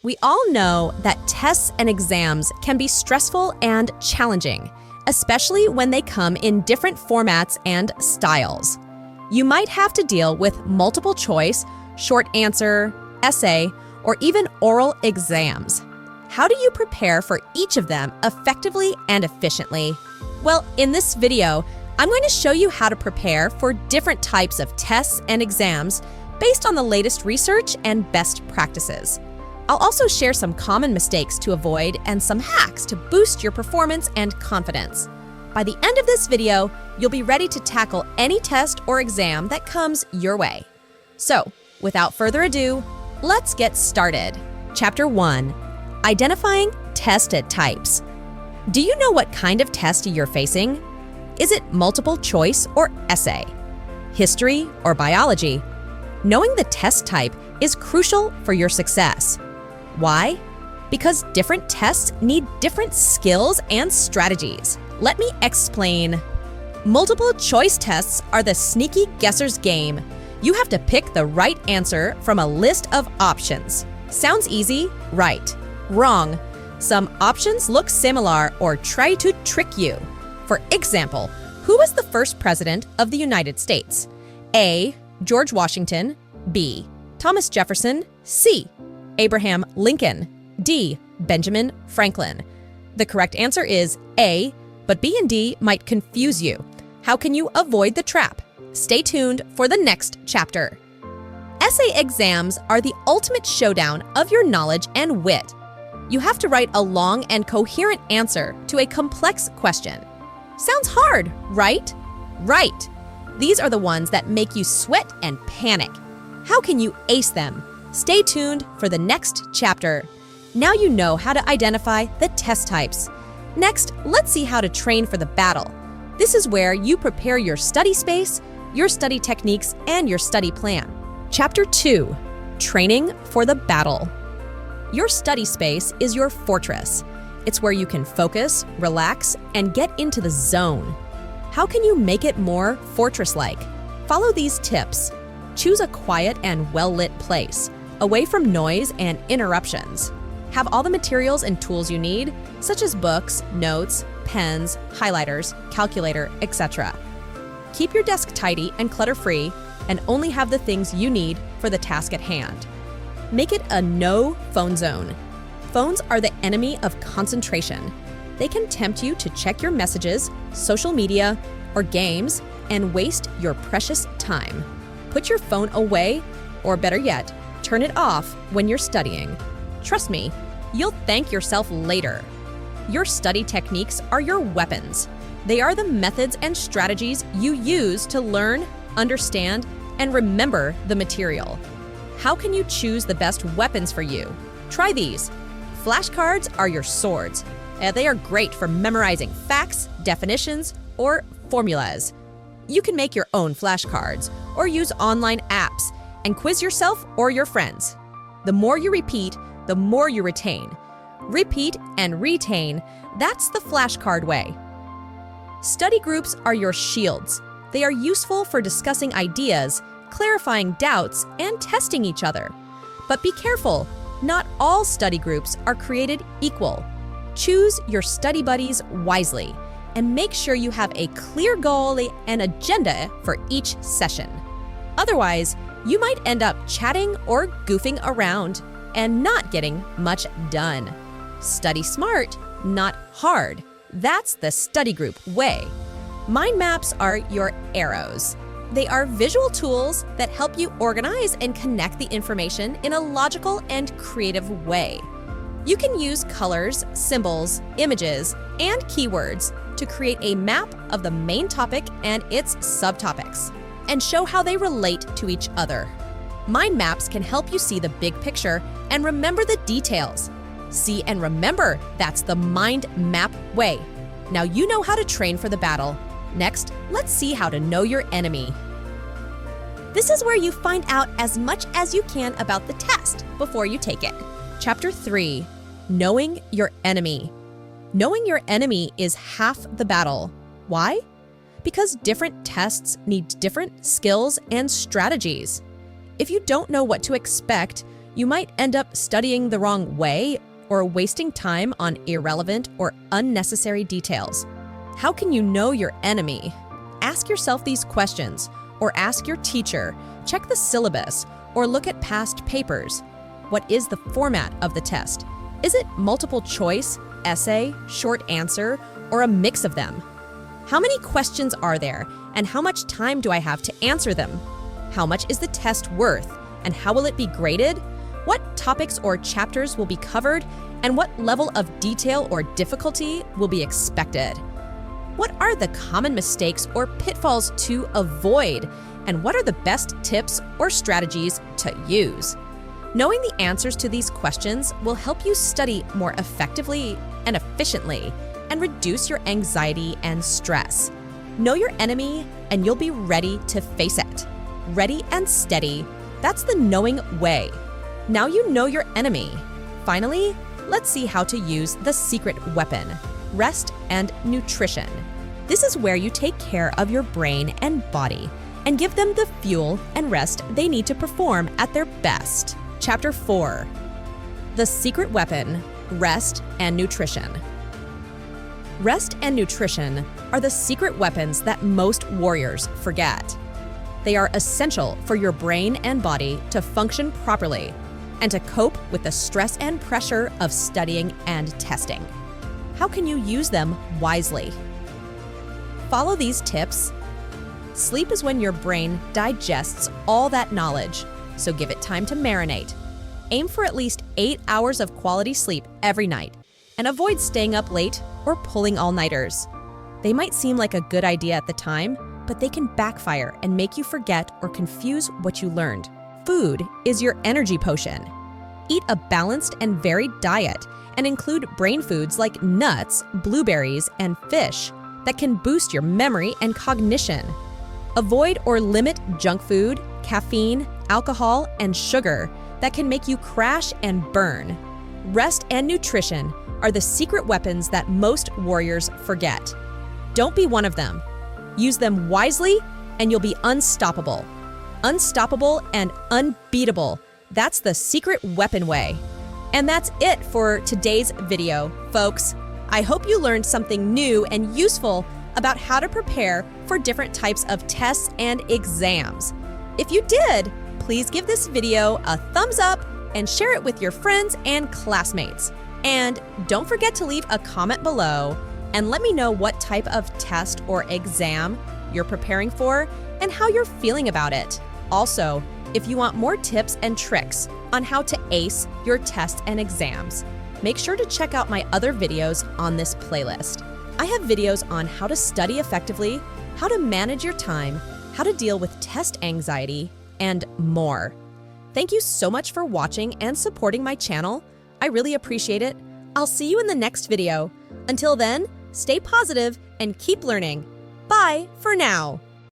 We all know that tests and exams can be stressful and challenging, especially when they come in different formats and styles. You might have to deal with multiple choice, short answer, essay, or even oral exams. How do you prepare for each of them effectively and efficiently? Well, in this video, I'm going to show you how to prepare for different types of tests and exams based on the latest research and best practices. I'll also share some common mistakes to avoid and some hacks to boost your performance and confidence. By the end of this video, you'll be ready to tackle any test or exam that comes your way. So, without further ado, let's get started. Chapter 1. Identifying test types. Do you know what kind of test you're facing? Is it multiple choice or essay? History or biology? Knowing the test type is crucial for your success. Why? Because different tests need different skills and strategies. Let me explain. Multiple choice tests are the sneaky guesser's game. You have to pick the right answer from a list of options. Sounds easy? Right. Wrong. Some options look similar or try to trick you. For example, who was the first president of the United States? A. George Washington. B. Thomas Jefferson. C. Abraham Lincoln. D. Benjamin Franklin. The correct answer is A, but B and D might confuse you. How can you avoid the trap? Stay tuned for the next chapter. Essay exams are the ultimate showdown of your knowledge and wit. You have to write a long and coherent answer to a complex question. Sounds hard, right? Right. These are the ones that make you sweat and panic. How can you ace them? Stay tuned for the next chapter. Now you know how to identify the test types. Next, let's see how to train for the battle. This is where you prepare your study space, your study techniques, and your study plan. Chapter 2. Training for the battle. Your study space is your fortress. It's where you can focus, relax, and get into the zone. How can you make it more fortress-like? Follow these tips. Choose a quiet and well-lit place, away from noise and interruptions. Have all the materials and tools you need, such as books, notes, pens, highlighters, calculator, etc. Keep your desk tidy and clutter-free, and only have the things you need for the task at hand. Make it a no-phone zone. Phones are the enemy of concentration. They can tempt you to check your messages, social media, or games, and waste your precious time. Put your phone away, or better yet, turn it off when you're studying. Trust me, you'll thank yourself later. Your study techniques are your weapons. They are the methods and strategies you use to learn, understand, and remember the material. How can you choose the best weapons for you? Try these. Flashcards are your swords. They are great for memorizing facts, definitions, or formulas. You can make your own flashcards or use online apps and quiz yourself or your friends. The more you repeat, the more you retain. Repeat and retain, that's the flashcard way. Study groups are your shields. They are useful for discussing ideas, clarifying doubts, and testing each other. But be careful, not all study groups are created equal. Choose your study buddies wisely and make sure you have a clear goal and agenda for each session. Otherwise, you might end up chatting or goofing around and not getting much done. Study smart, not hard. That's the study group way. Mind maps are your arrows. They are visual tools that help you organize and connect the information in a logical and creative way. You can use colors, symbols, images, and keywords to create a map of the main topic and its subtopics, and show how they relate to each other. Mind maps can help you see the big picture and remember the details. See and remember, that's the mind map way. Now you know how to train for the battle. Next, let's see how to know your enemy. This is where you find out as much as you can about the test before you take it. Chapter 3. Knowing your enemy. Knowing your enemy is half the battle. Why? Because different tests need different skills and strategies. If you don't know what to expect, You might end up studying the wrong way or wasting time on irrelevant or unnecessary details. How can you know your enemy? Ask yourself these questions, or ask your teacher, check the syllabus, or look at past papers. What is the format of the test? Is it multiple choice, essay, short answer, or a mix of them? How many questions are there, and how much time do I have to answer them? How much is the test worth, and how will it be graded? What topics or chapters will be covered, and what level of detail or difficulty will be expected? What are the common mistakes or pitfalls to avoid, and what are the best tips or strategies to use? Knowing the answers to these questions will help you study more effectively and efficiently and reduce your anxiety and stress. Know your enemy, and you'll be ready to face it. Ready and steady, that's the knowing way. Now you know your enemy. Finally, let's see how to use the secret weapon, rest and nutrition. This is where you take care of your brain and body and give them the fuel and rest they need to perform at their best. Chapter 4. The secret weapon, rest and nutrition. Rest and nutrition are the secret weapons that most warriors forget. They are essential for your brain and body to function properly and to cope with the stress and pressure of studying and testing. How can you use them wisely? Follow these tips. Sleep is when your brain digests all that knowledge, so give it time to marinate. Aim for at least 8 hours of quality sleep every night, and avoid staying up late or pulling all-nighters. They might seem like a good idea at the time, but they can backfire and make you forget or confuse what you learned. Food is your energy potion. Eat a balanced and varied diet and include brain foods like nuts, blueberries, and fish that can boost your memory and cognition. Avoid or limit junk food, caffeine, alcohol, and sugar that can make you crash and burn. Rest and nutrition are the secret weapons that most warriors forget. Don't be one of them. Use them wisely, and you'll be unstoppable. Unstoppable and unbeatable. That's the secret weapon way. And that's it for today's video, folks. I hope you learned something new and useful about how to prepare for different types of tests and exams. If you did, please give this video a thumbs up and share it with your friends and classmates. And don't forget to leave a comment below and let me know what type of test or exam you're preparing for and how you're feeling about it. Also, if you want more tips and tricks on how to ace your tests and exams, make sure to check out my other videos on this playlist. I have videos on how to study effectively, how to manage your time, how to deal with test anxiety, and more. Thank you so much for watching and supporting my channel. I really appreciate it. I'll see you in the next video. Until then, stay positive and keep learning. Bye for now.